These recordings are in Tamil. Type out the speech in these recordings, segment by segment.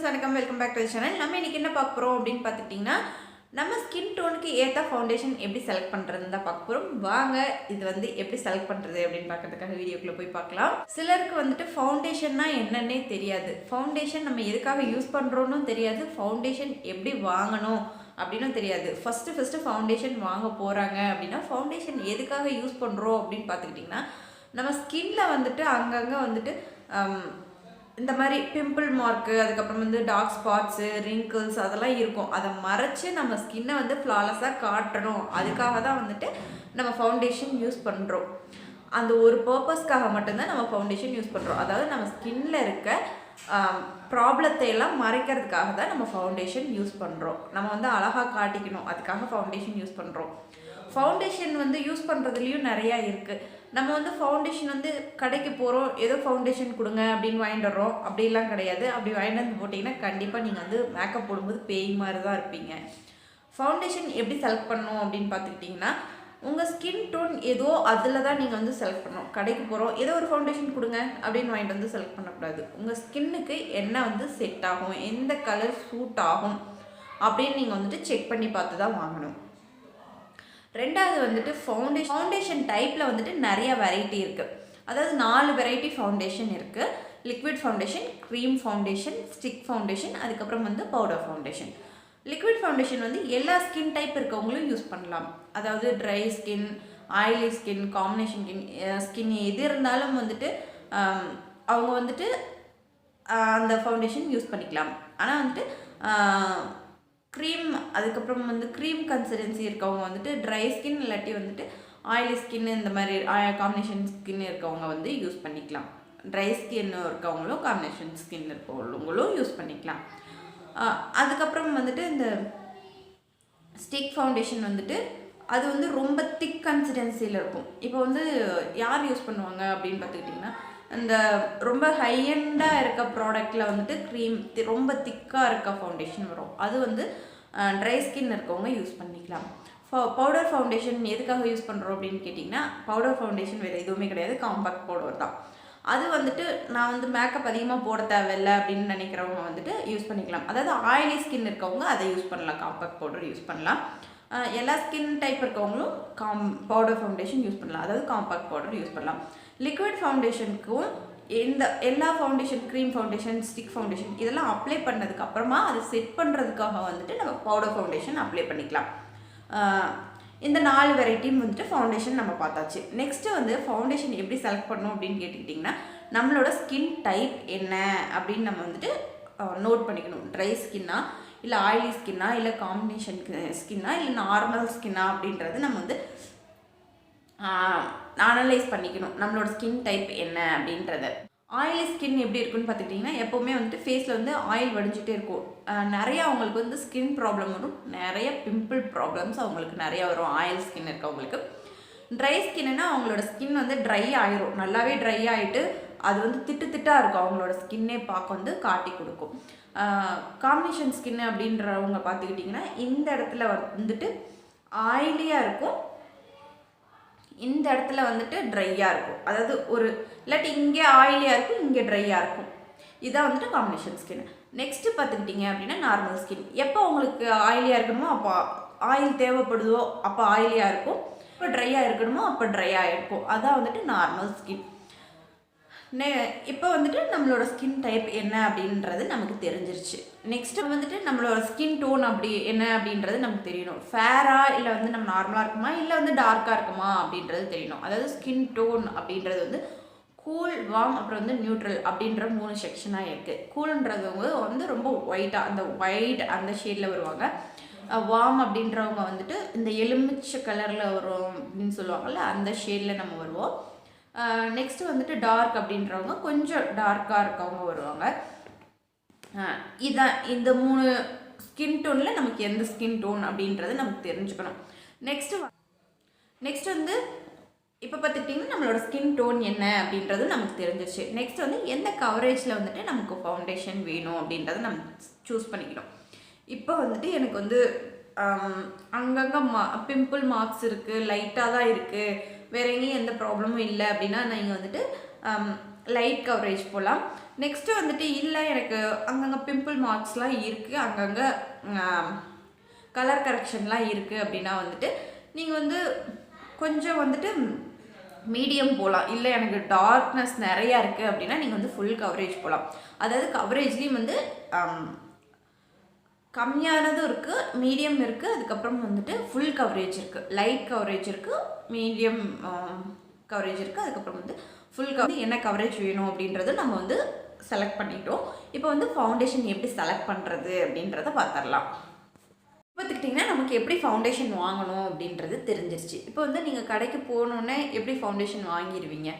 வணக்கம் welcome back to the channel. நம்ம இன்னைக்கு என்ன பார்க்க போறோம் அப்படின்னு பார்த்துக்கிட்டிங்கன்னா, நம்ம ஸ்கின் டோனுக்கு ஏற்ற ஃபவுண்டேஷன் எப்படி செலக்ட் பண்ணுறதுன்னு தான் பார்க்க போகிறோம். வாங்க இது எப்படி செலக்ட் பண்ணுறது அப்படின்னு பார்க்கறதுக்காக வீடியோக்குள்ளே போய் பார்க்கலாம். சிலருக்கு ஃபவுண்டேஷன்னா என்னன்னே தெரியாது. ஃபவுண்டேஷன் நம்ம எதுக்காக யூஸ் பண்ணுறோன்னு தெரியாது. ஃபவுண்டேஷன் எப்படி வாங்கணும் அப்படின்னும் தெரியாது. ஃபஸ்ட்டு ஃபவுண்டேஷன் வாங்க போகிறாங்க அப்படின்னா ஃபவுண்டேஷன் எதுக்காக யூஸ் பண்ணுறோம் அப்படின்னு பார்த்துக்கிட்டிங்கன்னா, நம்ம ஸ்கின்ல அங்கங்கே இந்த மாதிரி பிம்பிள் மார்க்கு, அதுக்கப்புறம் டார்க் ஸ்பாட்ஸு, ரிங்கிள்ஸ் அதெல்லாம் இருக்கும். அதை மறைச்சி நம்ம ஸ்கின்னை ஃப்ளாலஸாக காட்டணும். அதுக்காக தான் நம்ம ஃபவுண்டேஷன் யூஸ் பண்ணுறோம். அந்த ஒரு பர்பஸ்க்காக மட்டும்தான் நம்ம ஃபவுண்டேஷன் யூஸ் பண்ணுறோம். அதாவது நம்ம ஸ்கின்ல இருக்க ப்ராப்ளத்தை எல்லாம் மறைக்கிறதுக்காக தான் நம்ம ஃபவுண்டேஷன் யூஸ் பண்ணுறோம். நம்ம அழகாக காட்டிக்கணும், அதுக்காக ஃபவுண்டேஷன் யூஸ் பண்ணுறோம். ஃபவுண்டேஷன் யூஸ் பண்ணுறதுலேயும் நிறையா இருக்குது. நம்ம ஃபவுண்டேஷன் கடைக்கு போகிறோம், ஏதோ ஃபவுண்டேஷன் கொடுங்க அப்படின்னு வாங்கிட்டு வர்றோம். அப்படிலாம் கிடையாது. அப்படி வாங்கிட்டு வந்து போட்டிங்கன்னா கண்டிப்பாக நீங்கள் மேக்கப் போடும்போது பேய் மாதிரி தான் இருப்பீங்க. ஃபவுண்டேஷன் எப்படி செலக்ட் பண்ணணும் அப்படின்னு பார்த்துக்கிட்டிங்கன்னா, உங்கள் ஸ்கின் டோன் ஏதோ அதில் தான் நீங்கள் செலக்ட் பண்ணணும். கடைக்கு போகிறோம், ஏதோ ஒரு ஃபவுண்டேஷன் கொடுங்க அப்படின்னு வாங்கிட்டு செலக்ட் பண்ணக்கூடாது. உங்கள் ஸ்கின்னுக்கு என்ன செட் ஆகும், எந்த கலர் சூட் ஆகும் அப்படின்னு நீங்கள் செக் பண்ணி பார்த்து தான் வாங்கணும். ரெண்டாவது ஃபவுண்டேஷன் டைப்பில் நிறைய வெரைட்டி இருக்குது. அதாவது 4 வெரைட்டி ஃபவுண்டேஷன் இருக்குது. Liquid foundation, cream foundation, stick foundation, அதுக்கப்புறம் பவுடர் ஃபவுண்டேஷன். லிக்விட் ஃபவுண்டேஷன் எல்லா ஸ்கின் டைப் இருக்கவங்களும் யூஸ் பண்ணலாம். அதாவது dry skin, oily skin, combination skin எது இருந்தாலும் அவங்க அந்த ஃபவுண்டேஷன் யூஸ் பண்ணிக்கலாம். ஆனால் க்ரீம், அதுக்கப்புறம் க்ரீம் கன்சிஸ்டன்சி இருக்கவங்க ட்ரை ஸ்கின் இல்லாட்டி ஆயிலி ஸ்கின், இந்த மாதிரி காம்பினேஷன் ஸ்கின் இருக்கவங்க யூஸ் பண்ணிக்கலாம். ட்ரை ஸ்கின் இருக்கவங்களும் காம்பினேஷன் ஸ்கின் இருக்கவங்களும் யூஸ் பண்ணிக்கலாம். அதுக்கப்புறம் இந்த ஸ்டிக் ஃபவுண்டேஷன் அது ரொம்ப திக் கன்சிஸ்டன்சியில் இருக்கும். இப்போ யார் யூஸ் பண்ணுவாங்க அப்படின்னு பார்த்துக்கிட்டிங்கன்னா, இந்த ரொம்ப ஹையண்டாக இருக்க ப்ராடக்டில் க்ரீம் ரொம்ப திக்காக இருக்க ஃபவுண்டேஷன் வரும். அது ட்ரை ஸ்கின் இருக்கவங்க யூஸ் பண்ணிக்கலாம். பவுடர் ஃபவுண்டேஷன் எதுக்காக யூஸ் பண்ணுறோம் அப்படின்னு கேட்டிங்கன்னா, பவுடர் ஃபவுண்டேஷன் வேறு எதுவுமே கிடையாது, காம்பாக்ட் பவுடர் தான். அது நான் மேக்கப் அதிகமாக போட தேவையில்லை அப்படின்னு நினைக்கிறவங்க யூஸ் பண்ணிக்கலாம். அதாவது ஆயிலி ஸ்கின் இருக்கவங்க அதை யூஸ் பண்ணலாம், காம்பாக்ட் பவுடர் யூஸ் பண்ணலாம். எல்லா ஸ்கின் டைப் இருக்கவங்களும் பவுடர் ஃபவுண்டேஷன் யூஸ் பண்ணலாம், அதாவது காம்பாக்ட் பவுடர் யூஸ் பண்ணலாம். லிக்விட் ஃபவுண்டேஷனுக்கும் எல்லா foundation, cream foundation, stick foundation இதெல்லாம் அப்ளை பண்ணதுக்கு அப்புறமா அதை செட் பண்ணுறதுக்காக நம்ம பவுடர் ஃபவுண்டேஷன் அப்ளை பண்ணிக்கலாம். இந்த 4 வெரைட்டியும் ஃபவுண்டேஷன் நம்ம பார்த்தாச்சு. நெக்ஸ்ட்டு ஃபவுண்டேஷன் எப்படி செலக்ட் பண்ணணும் அப்படின்னு கேட்டுக்கிட்டிங்கன்னா, நம்மளோட ஸ்கின் டைப் என்ன அப்படின்னு நம்ம நோட் பண்ணிக்கணும். ட்ரை ஸ்கின்னா, இல்லை ஆயிலி ஸ்கின்னா, இல்லை காம்பினேஷன் ஸ்கின்னா, இல்லை நார்மல் ஸ்கின்னா அப்படின்றது நம்ம அனலைஸ் பண்ணிக்கணும். நம்மளோட ஸ்கின் டைப் என்ன அப்படின்றத. ஆயிலி ஸ்கின் எப்படி இருக்குன்னு பார்த்துக்கிட்டிங்கன்னா, எப்போவுமே ஃபேஸில் ஆயில் வடிஞ்சிட்டே இருக்கும். நிறையா அவங்களுக்கு ஸ்கின் ப்ராப்ளம் வரும். நிறைய பிம்பிள் ப்ராப்ளம்ஸ் அவங்களுக்கு நிறையா வரும் ஆயில் ஸ்கின் இருக்கவங்களுக்கு. ட்ரை ஸ்கின்னா அவங்களோட ஸ்கின் ட்ரை ஆயிரும், நல்லாவே ட்ரை ஆகிட்டு அது திட்டாக இருக்கும். அவங்களோட ஸ்கின்னே பார்க்க காட்டி கொடுக்கும். காம்பினேஷன் ஸ்கின் அப்படின்றவங்க பார்த்துக்கிட்டிங்கன்னா, இந்த இடத்துல ஆயிலியாக இருக்கும், இந்த இடத்துல ட்ரையாக இருக்கும். அதாவது இல்லாட்டி இங்கே ஆயிலியாக இருக்கும், இங்கே ட்ரையாக இருக்கும். இதான் காம்பினேஷன் ஸ்கின். நெக்ஸ்ட்டு பார்த்துக்கிட்டிங்க அப்படின்னா நார்மல் ஸ்கின். எப்போ உங்களுக்கு ஆயிலியாக இருக்கணுமோ அப்போ ஆயில் தேவைப்படுதோ அப்போ ஆயிலியாக இருக்கும், இப்போ ட்ரையாக இருக்கணுமோ அப்போ ட்ரையாக இருக்கும். அதான் நார்மல் ஸ்கின். இப்போ நம்மளோட ஸ்கின் டைப் என்ன அப்படின்றது நமக்கு தெரிஞ்சிருச்சு. நெக்ஸ்ட்டு நம்மளோட ஸ்கின் டோன் அப்படி என்ன அப்படின்றது நமக்கு தெரியணும். ஃபேரா இல்லை நம்ம நார்மலாக இருக்குமா, இல்லை டார்க்காக இருக்குமா அப்படின்றது தெரியணும். அதாவது ஸ்கின் டோன் அப்படின்றது கூல், வார்ம், அப்புறம் நியூட்ரல் அப்படின்ற 3 செக்ஷனாக இருக்குது. கூல்ன்றவங்க ரொம்ப ஒயிட்டாக, அந்த ஒயிட் அந்த ஷேடில் வருவாங்க. வார்ம் அப்படின்றவங்க இந்த எலுமிச்சை கலரில் வரும் அப்படின்னு சொல்லுவாங்கள்ல, அந்த ஷேடில் நம்ம வருவோம். நெக்ஸ்ட்டு டார்க் அப்படின்றவங்க கொஞ்சம் டார்க்காக இருக்கவங்க வருவாங்க. இதான் இந்த 3 ஸ்கின் டோனில் நமக்கு எந்த ஸ்கின் டோன் அப்படின்றது நமக்கு தெரிஞ்சுக்கணும். நெக்ஸ்ட் இப்போ பார்த்துக்கிட்டிங்கன்னா நம்மளோட ஸ்கின் டோன் என்ன அப்படின்றது நமக்கு தெரிஞ்சிருச்சு. நெக்ஸ்ட் எந்த கவரேஜில் நமக்கு ஃபவுண்டேஷன் வேணும் அப்படின்றத நம்ம சூஸ் பண்ணிக்கணும். இப்போ எனக்கு அங்கங்கே பிம்பிள் மார்க்ஸ் இருக்குது, லைட்டாக தான் இருக்குது, வேறு எங்கேயும் எந்த ப்ராப்ளமும் இல்லை அப்படின்னா நீங்கள் லைட் கவரேஜ் போகலாம். நெக்ஸ்ட்டு வந்துட்டு இல்லை எனக்கு அங்கங்கே பிம்பிள் மார்க்ஸ்லாம் இருக்குது, அங்கங்கே கலர் கரெக்ஷன்லாம் இருக்குது அப்படின்னா வந்துட்டு நீங்கள் வந்து கொஞ்சம் வந்துட்டு மீடியம் போகலாம். இல்லை எனக்கு டார்க்னஸ் நிறையா இருக்குது அப்படின்னா நீங்கள் வந்து ஃபுல் கவரேஜ் போகலாம். அதாவது கவரேஜ்லேயும் வந்து கம்மியானதும் இருக்குது, மீடியம் இருக்குது, அதுக்கப்புறம் வந்துட்டு ஃபுல் கவரேஜ் இருக்குது, லைட் கவரேஜ் இருக்குது, மீடியம் கவரேஜ் இருக்குது, அதுக்கப்புறம் வந்து ஃபுல் என்ன கவரேஜ் வேணும் அப்படின்றத நம்ம வந்து செலக்ட் பண்ணிட்டோம். இப்போ வந்து ஃபவுண்டேஷன் எப்படி செலக்ட் பண்ணுறது அப்படின்றத பார்த்துடலாம். பார்த்துக்கிட்டிங்கன்னா நமக்கு எப்படி ஃபவுண்டேஷன் வாங்கணும் அப்படின்றது தெரிஞ்சிருச்சு. இப்போ வந்து நீங்கள் கடைக்கு போனோன்னே எப்படி ஃபவுண்டேஷன் வாங்கிடுவீங்க?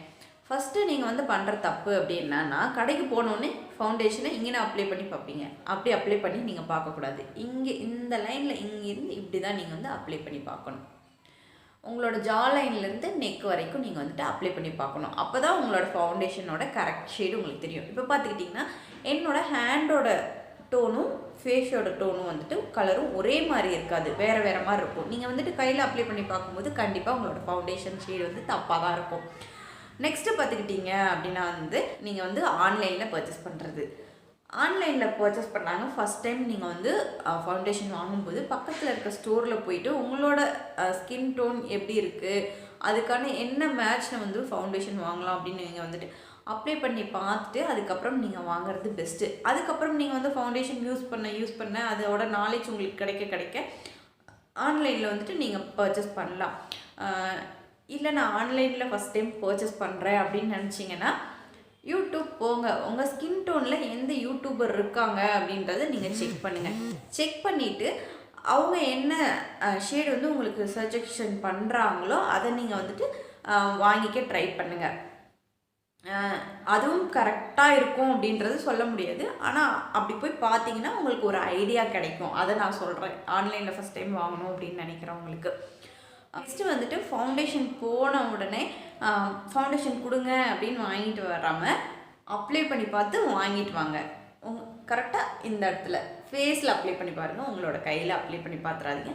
ஃபஸ்ட்டு நீங்கள் வந்து பண்ணுற தப்பு அப்படி என்னன்னா, கடைக்கு போனோடனே ஃபவுண்டேஷனை இங்கே அப்ளை பண்ணி பார்ப்பீங்க. அப்படி அப்ளை பண்ணி நீங்கள் பார்க்கக்கூடாது. இங்கே இந்த லைனில் இங்கேருந்து இப்படி தான் நீங்கள் வந்து அப்ளை பண்ணி பார்க்கணும். உங்களோட ஜா லைன்லேருந்து நெக் வரைக்கும் நீங்கள் வந்துட்டு அப்ளை பண்ணி பார்க்கணும். அப்போ தான் உங்களோட ஃபவுண்டேஷனோட கரெக்ட் ஷேடு உங்களுக்கு தெரியும். இப்போ பார்த்துக்கிட்டிங்கன்னா என்னோடய ஹேண்டோட டோனும் ஃபேஸோட டோனும் வந்துட்டு கலரும் ஒரே மாதிரி இருக்காது, வேறு வேறு மாதிரி இருக்கும். நீங்கள் வந்துட்டு கையில் அப்ளை பண்ணி பார்க்கும்போது கண்டிப்பாக உங்களோட ஃபவுண்டேஷன் ஷேடு வந்து தப்பாக தான் இருக்கும். நெக்ஸ்ட்டு பார்த்துக்கிட்டிங்க அப்படின்னா வந்து நீங்கள் வந்து ஆன்லைனில் பர்ச்சேஸ் பண்ணுறது. ஆன்லைனில் பர்ச்சேஸ் பண்ணாங்க ஃபஸ்ட் டைம் நீங்கள் வந்து ஃபவுண்டேஷன் வாங்கும்போது பக்கத்தில் இருக்க ஸ்டோரில் போயிட்டு உங்களோட ஸ்கின் டோன் எப்படி இருக்குது, அதுக்கான என்ன மேட்ச்சில் வந்து ஃபவுண்டேஷன் வாங்கலாம் அப்படின்னு நீங்கள் வந்துட்டு அப்ளை பண்ணி பார்த்துட்டு அதுக்கப்புறம் நீங்கள் வாங்குறது பெஸ்ட்டு. அதுக்கப்புறம் நீங்கள் வந்து ஃபவுண்டேஷன் யூஸ் பண்ண அதோட நாலேஜ் உங்களுக்கு கிடைக்க ஆன்லைனில் வந்துட்டு நீங்கள் பர்ச்சேஸ் பண்ணலாம். இல்லை நான் ஆன்லைனில் ஃபஸ்ட் டைம் பர்ச்சேஸ் பண்ணுறேன் அப்படின்னு நினச்சிங்கன்னா யூடியூப் போங்க. உங்கள் ஸ்கின் டோனில் எந்த யூடியூபர் இருக்காங்க அப்படின்றத நீங்கள் செக் பண்ணுங்கள். செக் பண்ணிவிட்டு அவங்க என்ன ஷேடு வந்து உங்களுக்கு சஜஷன் பண்ணுறாங்களோ அதை நீங்கள் வந்துட்டு வாங்கிக்க ட்ரை பண்ணுங்கள். அதுவும் கரெக்டாக இருக்கும் அப்படின்றது சொல்ல முடியாது, ஆனால் அப்படி போய் பார்த்தீங்கன்னா உங்களுக்கு ஒரு ஐடியா கிடைக்கும். அதை நான் சொல்கிறேன், ஆன்லைனில் ஃபஸ்ட் டைம் வாங்கணும் அப்படின்னு நினைக்கிறவங்களுக்கு. நெக்ஸ்ட்டு வந்துட்டு ஃபவுண்டேஷன் போன உடனே ஃபவுண்டேஷன் கொடுங்க அப்படின்னு வாங்கிட்டு வராமல் அப்ளை பண்ணி பார்த்து வாங்கிட்டு வாங்க. கரெக்டாக இந்த இடத்துல ஃபேஸில் அப்ளை பண்ணி பாருங்கள், உங்களோட கையில் அப்ளை பண்ணி பார்த்துறாதீங்க.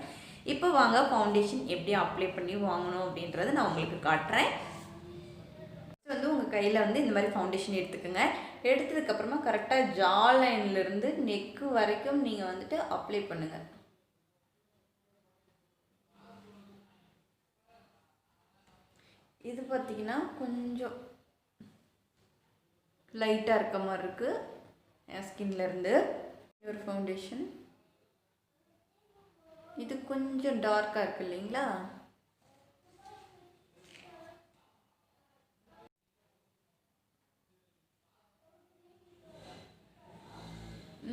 இப்போ வாங்க ஃபவுண்டேஷன் எப்படி அப்ளை பண்ணி வாங்கணும் அப்படின்றத நான் உங்களுக்கு காட்டுறேன். வந்து உங்கள் கையில் வந்து இந்த மாதிரி ஃபவுண்டேஷன் எடுத்துக்கோங்க. எடுத்ததுக்கப்புறமா கரெக்டாக ஜா லைன்லேருந்து நெக்கு வரைக்கும் நீங்கள் வந்துட்டு அப்ளை பண்ணுங்கள். இது பார்த்திங்கன்னா கொஞ்சம் லைட்டாக இருக்க மாதிரி இருக்குது என் ஸ்கின்லேருந்து. ஒரு ஃபவுண்டேஷன் இது கொஞ்சம் டார்க்காக இருக்குது இல்லைங்களா?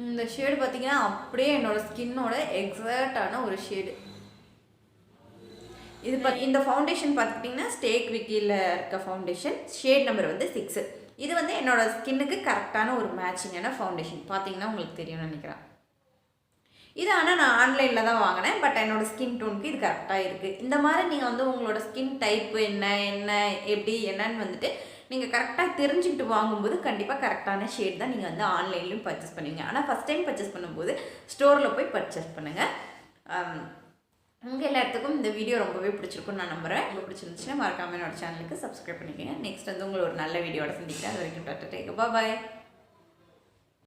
இந்த ஷேடு பார்த்திங்கன்னா அப்படியே என்னோடய ஸ்கின்னோட எக்ஸாக்டான ஒரு ஷேடு. இது இந்த ஃபவுண்டேஷன் பார்த்துக்கிட்டிங்கன்னா ஸ்டேக் விக்கியில் இருக்க ஃபவுண்டேஷன், ஷேட் நம்பர் வந்து 6. இது வந்து என்னோடய ஸ்கின்னுக்கு கரெக்டான ஒரு மேட்சிங்கான ஃபவுண்டேஷன். பார்த்தீங்கன்னா உங்களுக்கு தெரியும்னு நினைக்கிறேன். இது ஆனால் நான் ஆன்லைனில் தான் வாங்கினேன், பட் என்னோடய ஸ்கின் டோனுக்கு இது கரெக்டாக இருக்குது. இந்த மாதிரி நீங்கள் வந்து உங்களோட ஸ்கின் டைப்பு என்ன எப்படி என்னன்னு வந்துட்டு நீங்கள் கரெக்டாக தெரிஞ்சுக்கிட்டு வாங்கும்போது கண்டிப்பாக கரெக்டான ஷேட் தான் நீங்கள் வந்து ஆன்லைன்லேயும் பர்ச்சேஸ் பண்ணுவீங்க. ஆனால் ஃபஸ்ட் டைம் பர்ச்சேஸ் பண்ணும்போது ஸ்டோரில் போய் பர்ச்சேஸ் பண்ணுங்கள். உங்கள் எல்லாத்துக்கும் இந்த வீடியோ ரொம்பவே பிடிச்சிருக்குன்னு நான் நம்புகிறேன். ரொம்ப பிடிச்சிருந்துச்சுன்னா மறக்காமல் என்னோட சேனலுக்கு சப்ஸ்கிரைப் பண்ணிக்கோங்க. நெக்ஸ்ட் வந்து உங்களை ஒரு நல்ல வீடியோட சந்திக்கிறேன். அது வரைக்கும் டாட்டா, டேக் பாய்.